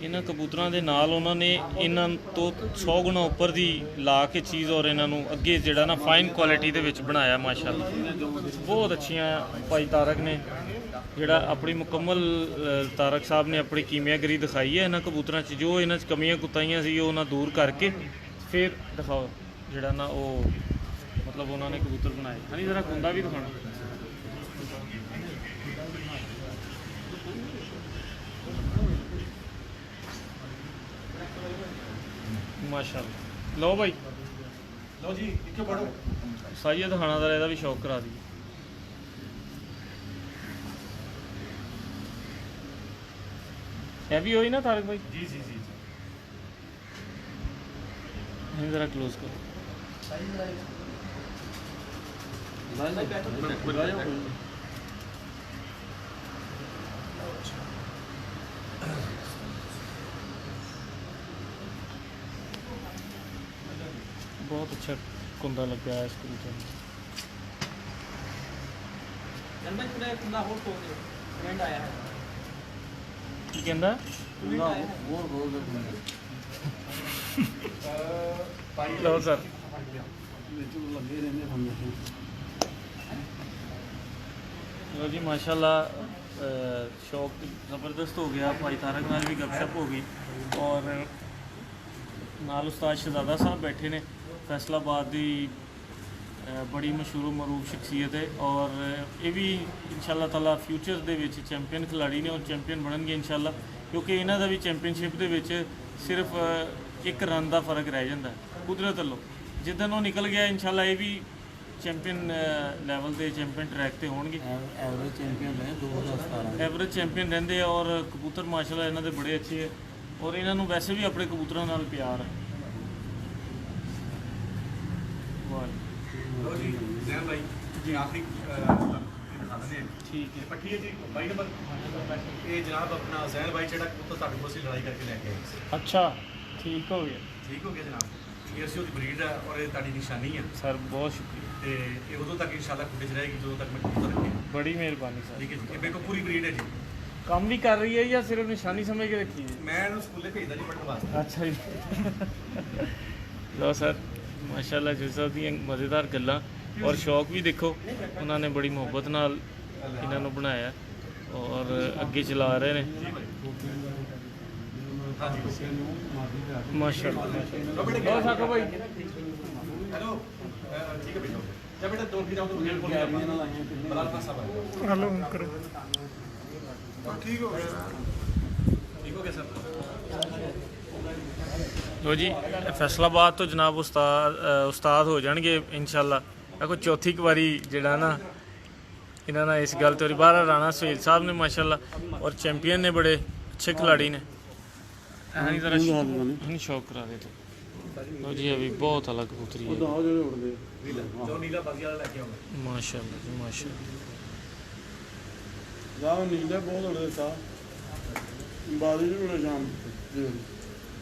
ਇਹਨਾਂ ਕਬੂਤਰਾਂ ਦੇ ਨਾਲ ਉਹਨਾਂ ਨੇ ਇਹਨਾਂ ਤੋਂ 100 ਗੁਣਾ ਉੱਪਰ ਦੀ ਲਾ ਕੇ ਚੀਜ਼ ਔਰ ਇਹਨਾਂ ਨੂੰ ਅੱਗੇ ਜਿਹੜਾ ਨਾ ਫਾਈਨ ਕੁਆਲਿਟੀ ਦੇ ਵਿੱਚ ਬਣਾਇਆ ਮਾਸ਼ਾਅੱਲਾ। ਬਹੁਤ ਅੱਛੀਆਂ ਭਾਈ ਤਾਰਕ ਨੇ ਜਿਹੜਾ ਆਪਣੀ ਮੁਕੰਮਲ ਤਾਰਕ ਸਾਹਿਬ ਨੇ ਆਪਣੀ ਕੀਮਿਆਗਰੀ ਦਿਖਾਈ ਹੈ ਇਹਨਾਂ ਕਬੂਤਰਾਂ 'ਚ ਜੋ ਇਹਨਾਂ 'ਚ ਕਮੀਆਂ ਕੁਤਾਈਆਂ ਸੀ ਉਹ ਉਹਨਾਂ ਦੂਰ ਕਰਕੇ ਫਿਰ ਦਿਖਾਓ ਜਿਹੜਾ ਨਾ ਉਹ ਮਤਲਬ ਉਹਨਾਂ ਨੇ ਕਬੂਤਰ ਬਣਾਏ। ਹਾਂਜੀ ਜ਼ਰਾ ਕੁੰਦਾ ਵੀ ਦਿਖਾਉਣਾ। ਮਾਸ਼ਾਅੱਲਾ। ਲਓ ਭਾਈ ਲਓ ਜੀ ਇੱਥੇ ਪੜੋ ਸਾਈਦ ਖਾਣਾ ਦਾ ਇਹਦਾ ਵੀ ਸ਼ੌਕ ਕਰਾ ਦਈਏ। ਹੈਵੀ ਹੋਈ ਨਾ ਤਾਰਕ ਭਾਈ ਜੀ ਜੀ ਜੀ ਇਹ ਜ਼ਰਾ ক্লোਜ਼ ਕਰੋ। ਬਹੁਤ ਅੱਛਾ ਕੁੰਦਾ ਲੱਗਿਆ ਹੈ ਇਸ ਕਬੂਤਰ ਨੂੰ। ਜਨਮਨ ਪੂਰਾ ਕੁੰਦਾ ਹੋਰ ਤੋਂ ਫਰੈਂਡ ਆਇਆ ਹੈ ਕੀ ਕਹਿੰਦਾ? ਹੋਰ ਬਹੁਤ ਲਓ ਸਰ ਵਿੱਚ ਲੱਗੇ ਰਹਿੰਦੇ ਹਮੇਸ਼ਾ ਲਓ ਜੀ ਮਾਸ਼ਾਅੱਲਾ ਸ਼ੌਕ ਜ਼ਬਰਦਸਤ ਹੋ ਗਿਆ। ਭਾਈ ਤਾਰਕ ਨਾਲ ਵੀ ਗਪਸ਼ਪ ਹੋ ਗਈ ਔਰ ਨਾਲ ਉਸਤਾਦ ਸ਼ਹਜ਼ਾਦਾ ਸਾਹਿਬ ਬੈਠੇ ਨੇ ਫੈਸਲਾਬਾਦ ਦੀ ਬੜੀ ਮਸ਼ਹੂਰ ਮਰੂਫ ਸ਼ਖਸੀਅਤ ਹੈ ਔਰ ਇਹ ਵੀ ਇਨਸ਼ਾਅੱਲਾ ਤਾਲਾ ਫਿਊਚਰ ਦੇ ਵਿੱਚ ਚੈਂਪੀਅਨ ਖਿਲਾੜੀ ਨੇ ਔਰ ਚੈਂਪੀਅਨ ਬਣਨਗੇ ਇਨਸ਼ਾਅੱਲਾ ਕਿਉਂਕਿ ਇਹਨਾਂ ਦਾ ਵੀ ਚੈਂਪੀਅਨਸ਼ਿਪ ਦੇ ਵਿੱਚ ਸਿਰਫ ਇੱਕ ਰਨ ਦਾ ਫਰਕ ਰਹਿ ਜਾਂਦਾ ਕੁਦਰਤ ਵੱਲੋਂ। ਜਿੱਦਣ ਉਹ ਨਿਕਲ ਗਿਆ ਇਨਸ਼ਾਅੱਲਾ ਇਹ ਵੀ ਚੈਂਪੀਅਨ ਲੈਵਲ ਦੇ ਚੈਂਪੀਅਨ ਟਰੈਕ ਤੇ ਹੋਣਗੇ। ਐਵਰੇਜ ਚੈਂਪੀਅਨ ਹੈ 2017 ਐਵਰੇਜ ਚੈਂਪੀਅਨ ਰਹਿੰਦੇ ਆ ਔਰ ਕਬੂਤਰ ਮਾਸ਼ਾਅੱਲਾ ਇਹਨਾਂ ਦੇ ਬੜੇ ਅੱਛੇ ਹੈ ਔਰ ਇਹਨਾਂ ਨੂੰ ਵੈਸੇ ਵੀ ਆਪਣੇ ਕਬੂਤਰਾਂ ਨਾਲ ਪਿਆਰ ਹੈ। ਵਾਹ ਲਓ ਜੀ ਜ਼ੈਨ ਭਾਈ ਜੀ ਆਖਰੀ ਦਿਖਾ ਦਿੰਦੇ ਹਾਂ ਠੀਕ ਹੈ। ਪੱਠੀ ਹੈ ਜੀ 22 ਨੰਬਰ ਇਹ ਜਨਾਬ ਆਪਣਾ ਜ਼ੈਨ ਭਾਈ ਜਿਹੜਾ ਕਬੂਤਰ ਤੁਹਾਡੇ ਕੋਲ ਸੀ ਲੜਾਈ ਕਰਕੇ ਲੈ ਕੇ ਆਏ ਸੀ। ਅੱਛਾ ਠੀਕ ਹੋ ਗਿਆ ਠੀਕ ਹੋ ਗਿਆ ਜਨਾਬ। ਇਹ ਅਸੀਂ ਉਹਦੀ ਬਰੀਡ ਹੈ ਔਰ ਇਹ ਤੁਹਾਡੀ ਨਿਸ਼ਾਨੀ ਹੈ ਸਰ ਬਹੁਤ ਸ਼ੁਕਰੀਆ ਤੇ ਇਹ ਉਦੋਂ ਤੱਕ ਇਨਸ਼ਾਅੱਲਾ ਖੁੱਡੇ 'ਚ ਰਹੇਗੀ ਜਦੋਂ ਤੱਕ ਮੈਂ ਕਬੂਤਰ ਰੱਖੇ ਬੜੀ ਮਿਹਰਬਾਨੀ ਸਰ। ਠੀਕ ਹੈ ਜੀ ਇਹ ਮੇਰੇ ਕੋਲ ਪੂਰੀ ਬਰੀਡ ਹੈ ਜੀ। ਕੰਮ ਵੀ ਕਰ ਰਹੀ ਹੈ ਜਾਂ ਸਿਰਫ ਨਿਸ਼ਾਨੀ ਸਮਝ ਕੇ ਰੱਖੀ ਹੈ? ਮੈਂ ਇਹਨੂੰ ਸਕੂਲੇ ਭੇਜਦਾ ਜੀ ਪੜ੍ਹਨ ਵਾਸਤੇ। ਅੱਛਾ ਜੀ ਲਓ ਸਰ ਮਾਸ਼ਾਅੱਲਾ ਜੀ ਸਾਹਿਬ ਦੀਆਂ ਮਜ਼ੇਦਾਰ ਗੱਲਾਂ ਔਰ ਸ਼ੌਕ ਵੀ ਦੇਖੋ ਉਹਨਾਂ ਨੇ ਬੜੀ ਮੁਹੱਬਤ ਨਾਲ ਇਹਨਾਂ ਨੂੰ ਬਣਾਇਆ ਔਰ ਅੱਗੇ ਚਲਾ ਰਹੇ ਨੇ ਮਾਸ਼ਾਅੱਲਾ। ਲਓ ਸਾਕੋ ਭਾਈ ਹੈਲੋ ਠੀਕ ਹੈ ਬੇਟਾ ਜब बेटा दौड़ के जाओ तो मुझे बोल बलाल खान साहब आए। ਹਲੋ ਕਰੋ ठीक हो गया सर। ਲੋ ਜੀ ਫੈਸਲਾਬਾਦ ਤੋਂ ਜਨਾਬ ਉਸਤਾਦ ਹੋ ਜਾਣਗੇ ਇਨਸ਼ਾਅੱਲਾ। ਇਹ ਕੋਈ ਚੌਥੀ ਵਾਰੀ ਜਿਹੜਾ ਨਾ ਇਹਨਾਂ ਨਾਲ ਇਸ ਗੱਲ ਤੋਂ ਬਾਹਰ ਰਾਣਾ ਸੁਹੇਲ ਸਾਹਿਬ ਨੇ ਮਾਸ਼ਾਅੱਲਾ ਔਰ ਚੈਂਪੀਅਨ ਨੇ ਬੜੇ ਅੱਛੇ ਖਿਲਾੜੀ ਨੇ। ਨਹੀਂ ਜ਼ਰਾ ਨਹੀਂ ਸ਼ੌਕ ਕਰਾ ਦੇ ਤੋ ਲੋ ਜੀ ਇਹ ਵੀ ਬਹੁਤ ਅਲੱਗ ਕਬੂਤਰੀ ਹੈ ਉਹ ਜਿਹੜੇ ਉੜਦੇ जो नीला बाजी वाला लेके आऊंगा ਮਾਸ਼ਾਅੱਲਾ ਜੀ ਮਾਸ਼ਾਅੱਲਾ। ਜਾਓ ਨੀਲੇ ਬਹੁਤ ਉੜਦੇ ਸਾ ਬਾਦਲ ਵੀ ਉੜੇ ਸ਼ਾਮ ਦੇ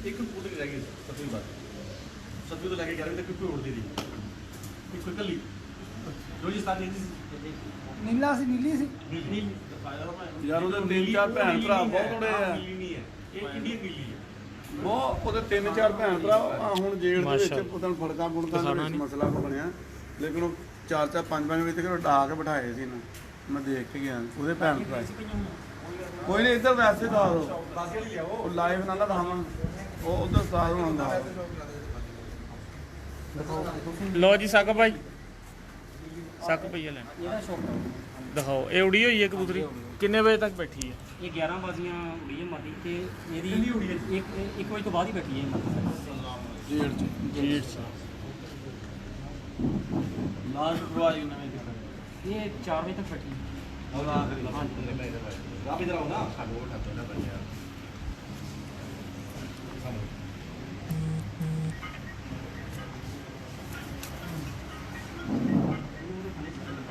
एक कबूतर रह गई सतवीं बार सतवीं तो लेके 11वीं तक कोई उड़ती थी कोई कली जो जी साथी ਨੀਲਾ ਸੀ ਨੀਲੀ ਸੀ नीली ਯਾਰ ਉਹਦੇ ਤਿੰਨ ਚਾਰ ਭੈਣ ਭਰਾ ਬਹੁਤ ਉੜੇ ਆ नीली नहीं है ये इंडियन नीली है ਬਹੁਤ ਉਹਦੇ ਤਿੰਨ ਚਾਰ ਭੈਣ ਭਰਾ ਆ ਹੁਣ ਜੇਲ੍ਹ ਦੇ ਵਿੱਚ ਮਾਸ਼ਾਅੱਲਾ। ਪਤਾ ਨੀ ਫੜਕਾਂ ਫੁੜਕਾਂ ਦੇ ਵਿੱਚ ਮਸਲਾ ਕੋ ਬਣਿਆ ਲੇਕਿਨ ਉਹ ਚਾਰ ਚਾਰ ਪੰਜ ਪੰਜ ਵਜੇ ਤੱਕ ਡਾ ਕੇ ਬਿਠਾਏ ਸੀ ਨਾ ਮੈਂ ਦੇਖ ਕੇ ਗਿਆ ਉਹਦੇ ਭੈਣ ਭਰਾ ਕੋਈ ਨਹੀਂ ਇੱਧਰ ਵੈਸੇ ਦੱਸ ਦਿਓ बाजी वाली है वो ਉਹ ਲਾਈਵ ਨਾ ਦਿਖਾਵਾਂ ਉਹ ਉਧਰ ਸਾਧ ਹੁੰਦਾ ਲੋ ਜੀ ਸਾਕੋ ਭਾਈ ਸੱਕ ਪਈਆ ਲੈਣਾ ਇਹਦਾ ਸ਼ੌਕ ਦਿਖਾਓ। ਇਹ ਉੜੀ ਹੋਈ ਹੈ ਕਬੂਤਰੀ, ਕਿੰਨੇ ਵਜੇ ਤੱਕ ਬੈਠੀ ਹੈ? ਇਹ 11 ਬਾਜ਼ੀਆਂ ਉੜੀ ਹੈ ਮਾਦੀ ਤੇ ਇਹਦੀ ਇੱਕ ਵਜੇ ਤੋਂ ਬਾਅਦ ਹੀ ਬੈਠੀ ਹੈ ਮਾਦੀ। ਜੀੜ ਚ ਲਾਸਟ ਪ੍ਰਵਾਜ ਨਵੇਂ ਇਹ 4 ਵਜੇ ਤੱਕ ਬੈਠੀ ਹੈ। आप इधर आओ ना।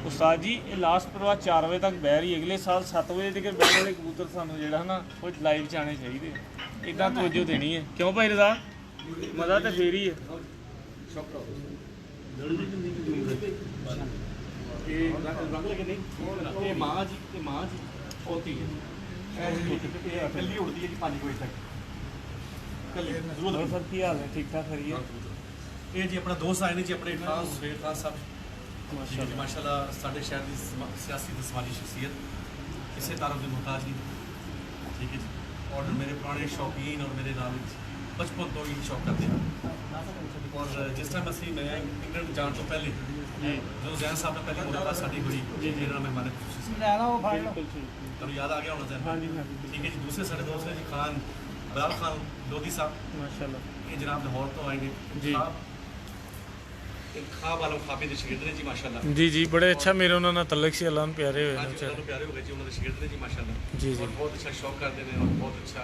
ਉਸਤਾਦ ਜੀ ਇਹ ਲਾਸਟ ਪ੍ਰਵਾਹ 4 ਵਜੇ ਤੱਕ ਬਹਿ ਰਹੀ, ਅਗਲੇ ਸਾਲ 7 ਵਜੇ ਤੱਕ ਬਹਿਣ ਵਾਲੇ ਕਬੂਤਰ ਸਾਨੂੰ ਜਿਹੜਾ ਨਾ ਉਹ ਲਾਈਵ ਚ ਆਉਣੇ ਚਾਹੀਦੇ। ਇਦਾਂ ਤਵੱਜੋ ਦੇਣੀ ਹੈ, ਕਿਉਂ ਭਾਈ ਰਜ਼ਾ? ਮਜ਼ਾ ਤਾਂ ਫੇਰ ਹੀ ਹੈ। रंग लगे नहीं ये माँ जी होती है कली उड़ती है जी 5 बजे तक कली ਹੋਰ ਸਰ ਕੀ ਹਾਲ ਹੈ? ਠੀਕ ਠਾਕ ਕਰੀਏ। ये जी अपना दोस्त आए ने जी अपने खान सुहेल खान साहब माशाल्लाह साढ़े शहर की सियासी ते समाजी शख्सियत किसी तारफ के मुहताज नहीं, ठीक है जी। और मेरे पुराने शौकीन और मेरे नाल बचपन तो ही शौक करते हैं। और जिस टाइम असं मैं इंग्लैंड जाने तो पहले जो जैन साहब ने पहली मुलाकात साड़ी हुई मेरे नाल मेहमान ਬਿਲਕੁਲ ਠੀਕ। ਤੁਹਾਨੂੰ ਯਾਦ ਆ ਗਿਆ ਹੋਣਾ जैन? ਹਾਂਜੀ ਹਾਂਜੀ ठीक है जी। दूसरे साढ़े दोस्त ने जी खान बलाल खान लोधी साहब, ਮਾਸ਼ਾਅੱਲਾ ये जनाब लाहौर तो आए ने जी। खाब वालों खाबे ਦੇ ਸ਼ਾਗਿਰਦ ਨੇ ਜੀ ਮਾਸ਼ਾਅੱਲਾ। ਜੀ ਜੀ ਬੜੇ ਅੱਛਾ, ਮੇਰੇ ਉਹਨਾਂ ਨਾਲ ਤਲਕ ਸੀ, ਅੱਲਾਹ ਨੂੰ ਪਿਆਰੇ ਹੋਏ ਨੇ ਹਾਂਜੀ ਉਹਨਾਂ ਵਿਚਾਰੇ। ਨੂੰ ਪਿਆਰੇ ਹੋ ਗਏ ਜੀ, ਉਹਨਾਂ ਦੇ ਸ਼ਾਗਿਰਦ ਨੇ ਜੀ ਮਾਸ਼ਾਅੱਲਾ। ਜੀ ਜੀ ਔਰ ਬਹੁਤ ਅੱਛਾ ਸ਼ੌਕ ਕਰਦੇ ਨੇ ਔਰ ਬਹੁਤ ਅੱਛਾ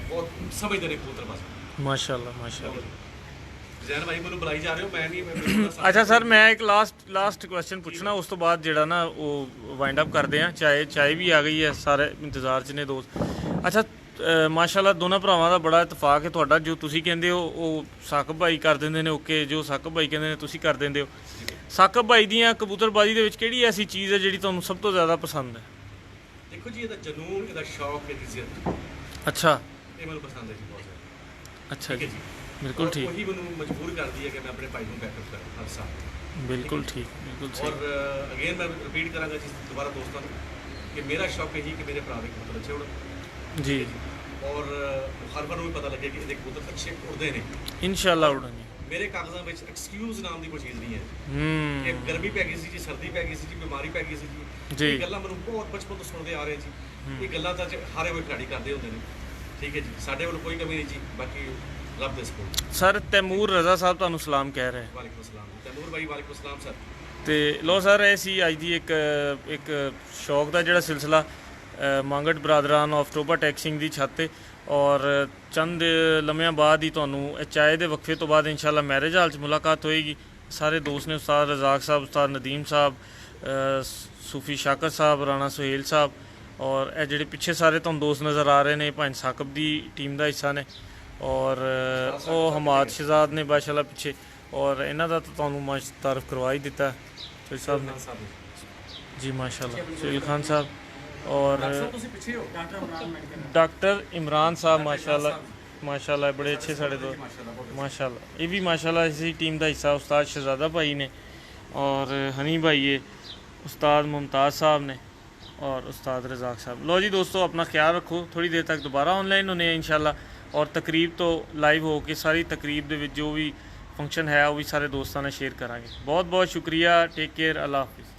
ਬਹੁਤ ਸਮਝਦੇ ਨੇ ਕਬੂਤਰ ਬਸ। ਮਾਸ਼ਾਅੱਲਾ ਮਾਸ਼ਾਅੱਲਾ। ਜ਼ੈਨ ਭਾਈ ਮੈਨੂੰ ਬੁਲਾਈ ਜਾ ਰਹੇ ਹੋ, ਮੈਂ ਨਹੀਂ ਮੈਂ ਅੱਛਾ ਸਰ, ਮੈਂ ਇੱਕ ਲਾਸਟ ਕੁਐਸਚਨ ਪੁੱਛਣਾ, ਉਸ ਤੋਂ ਬਾਅਦ ਜਿਹੜਾ ਨਾ ਉਹ ਵਾਈਂਡ ਅਪ ਕਰਦੇ ਆ। ਚਾਏ ਵੀ ਆ ਗਈ ਹੈ, ਸਾਰੇ ਇੰਤਜ਼ਾਰ 'ਚ ਨੇ ਦੋਸਤ। ਅੱਛਾ ਮਾਸ਼ਾਅੱਲਾ ਦੋਨਾਂ ਭਰਾਵਾਂ ਦਾ ਬੜਾ ਇਤਫਾਕ ਹੈ। ਤੁਹਾਡਾ ਜੋ ਤੁਸੀਂ ਕਹਿੰਦੇ ਹੋ ਉਹ ਸਾਕਬ ਭਾਈ ਕਰ ਦਿੰਦੇ ਨੇ ਓਕੇ, ਜੋ ਸਾਕਬ ਭਾਈ ਕਹਿੰਦੇ ਨੇ ਤੁਸੀਂ ਕਰ ਦਿੰਦੇ ਹੋ। ਸਾਕਬ ਭਾਈ ਦੀਆਂ ਕਬੂਤਰਬਾਜ਼ੀ ਦੇ ਵਿੱਚ ਕਿਹੜੀ ਐਸੀ ਚੀਜ਼ ਹੈ ਜਿਹੜੀ ਤੁਹਾਨੂੰ ਸਭ ਤੋਂ ਜ਼ਿਆਦਾ ਪਸੰਦ ਹੈ? ਦੇਖੋ ਜੀ ਇਹਦਾ ਜਨੂਨ, ਇਹਦਾ ਸ਼ੌਕ, ਇਹਦੀ ਜ਼ਿੱਦ, ਅੱਛਾ ਇਹ ਮੈਨੂੰ ਪਸੰਦ ਹੈ ਜੀ ਬਹੁਤ ਜ਼ਿਆਦਾ। ਅੱਛਾ ਠੀਕ ਹੈ ਜੀ, ਜੀ। ਬਿਲਕੁਲ ਠੀਕ, ਉਹੀ ਮੈਨੂੰ ਮਜਬੂਰ ਕਰਦੀ ਹੈ ਕਿ ਮੈਂ ਆਪਣੇ ਭਾਈ ਨੂੰ ਬੈਕਅਪ ਕਰਾਂ ਹਰ ਸਾਲ। ਬਿਲਕੁਲ ਠੀਕ, ਬਿਲਕੁਲ ਸਹੀ। ਔਰ ਅਗੇਨ ਮੈਂ ਰਿਪੀਟ ਕਰਾਂਗਾ ਜੀ ਦੁਬਾਰਾ ਦੋਸਤਾਂ ਨੂੰ ਕਿ ਮੇਰਾ ਸ਼ੌਕ ਹੈ ਜੀ ਕਿ ਮੇਰੇ ਭਰਾ ਦੇ ਕਬੂਤਰ ਅੱਛੇ ਉੜਨ ਜੀ ਔਰ ਮੁਖਾਲਫਾਂ ਨੂੰ ਵੀ ਪਤਾ ਲੱਗੇ ਕਿ ਇਹਦੇ ਕਬੂਤਰ ਅੱਛੇ ਉੜਦੇ ਨੇ। ਇਨਸ਼ਾਅੱਲਾ ਉਡਾਂਗੇ। ਮੇਰੇ ਕਾਗਜ਼ਾਂ ਵਿੱਚ ਐਕਸਕਿਊਜ਼ ਨਾਮ ਦੀ ਕੋਈ ਚੀਜ਼ ਨਹੀਂ ਹੈ ਕਿ ਹੂੰ ਗਰਮੀ ਪੈ ਗਈ ਸੀ ਜੀ, ਸਰਦੀ ਪੈ ਗਈ ਸੀ ਜੀ, ਬਿਮਾਰੀ ਪੈ ਗਈ ਸੀ ਜੀ। ਜੀ। ਇਹ ਗੱਲਾਂ ਮੈਨੂੰ ਬਹੁਤ ਬਚਪਨ ਤੋਂ ਸੁਣਦੇ ਆ ਰਹੇ ਜੀ। ਇਹ ਗੱਲਾਂ ਤਾਂ ਹਾਰੇ ਹੋਏ ਖਿਡਾਰੀ ਕਰਦੇ ਹੁੰਦੇ ਨੇ, ਠੀਕ ਹੈ ਜੀ। ਸਾਡੇ ਵੱਲ ਕੋਈ ਕਮੀ ਨਹੀਂ ਜੀ, ਬਾਕੀ ਰੱਬ ਦੇ ਸਪੋਰਟ। ਸਰ ਤੈਮੂਰ ਰਜ਼ਾ ਸਾਹਿਬ ਤੁਹਾਨੂੰ ਸਲਾਮ ਕਹਿ ਰਹੇ। ਵਾਲੇਕੁਮ ਅਸਲਾਮ ਤੈਮੂਰ ਭਾਈ, ਵਾਲੇਕੁਮ ਅਸਲਾਮ ਸਰ। ਤੇ ਲੋ ਸਰ, ਇਹ ਸੀ ਅੱਜ ਦੀ ਇੱਕ ਸ਼ੌਕ ਦਾ ਜਿਹੜਾ ਸਿਲਸਿਲਾ ਮੰਗਟ ਬਰਾਦਰਾਨ ਆਫ ਟੋਬਾ ਟੈਕਸਿੰਗ ਦੀ ਛੱਤ ਤੇ। ਔਰ ਚੰਦ ਲੰਮਿਆਂ ਬਾਅਦ ਹੀ ਤੁਹਾਨੂੰ ਇਹ ਚਾਏ ਦੇ ਵਕਫੇ ਤੋਂ ਬਾਅਦ ਇਨਸ਼ਾਅੱਲਾ ਮੈਰਿਜ ਹਾਲ 'ਚ ਮੁਲਾਕਾਤ ਹੋਏਗੀ। ਸਾਰੇ ਦੋਸਤ ਨੇ, ਉਸਤਾਦ ਰਜ਼ਾਕ ਸਾਹਿਬ, ਉਸਤਾਦ ਨਦੀਮ ਸਾਹਿਬ, ਸੂਫੀ ਸ਼ਾਕਰ ਸਾਹਿਬ, ਰਾਣਾ ਸੁਹੇਲ ਸਾਹਿਬ, ਔਰ ਇਹ ਜਿਹੜੇ ਪਿੱਛੇ ਸਾਰੇ ਤੁਹਾਨੂੰ ਦੋਸਤ ਨਜ਼ਰ ਆ ਰਹੇ ਨੇ ਭਾਈ ਸਾਕਬ ਦੀ ਟੀਮ ਦਾ ਹਿੱਸਾ ਨੇ। ਔਰ ਉਹ ਹਮਾਦ ਸ਼ਹਿਜ਼ਾਦ ਨੇ ਮਾਸ਼ਾਅੱਲਾ ਪਿੱਛੇ, ਔਰ ਇਹਨਾਂ ਦਾ ਤਾਂ ਤੁਹਾਨੂੰ ਤਾਰਫ ਕਰਵਾ ਹੀ ਦਿੱਤਾ ਸੁਹੇਲ ਸਾਹਿਬ ਨੇ ਜੀ ਮਾਸ਼ਾਅੱਲਾ। ਸੁਹੇਲ ਖਾਨ ਸਾਹਿਬ ਔਰ ਤੁਸੀਂ ਪਿੱਛੇ ਹੋ ਡਾਕਟਰ ਇਮਰਾਨ ਸਾਹਿਬ ਮਾਸ਼ਾਅੱਲਾ ਮਾਸ਼ਾਅੱਲਾ ਬੜੇ ਅੱਛੇ ਸਾਡੇ ਤੋਂ ਮਾਸ਼ਾਅੱਲਾ। ਇਹ ਵੀ ਮਾਸ਼ਾਅੱਲਾ ਇसी टीम ਦਾ ਹਿੱਸਾ ਉਸਤਾਦ ਸ਼ਹਿਜ਼ਾਦਾ ਭਾਈ ਨੇ, ਔਰ ਹਨੀ ਭਾਈ ਹੈ, ਉਸਤਾਦ ਮੁਮਤਾज़ ਸਾਹਿਬ ਨੇ, और उस्ताद रज़ाक साहब। लो जी दोस्तों, अपना ख्याल रखो। थोड़ी देर तक दोबारा ऑनलाइन होने इंशाल्लाह, और तकरीब तो लाइव हो के सारी तकरीब दे विच जो भी फंक्शन है वो भी सारे दोस्तों ने शेयर करांगे। बहुत बहुत शुक्रिया, टेक केयर, अल्लाह हाफिज़।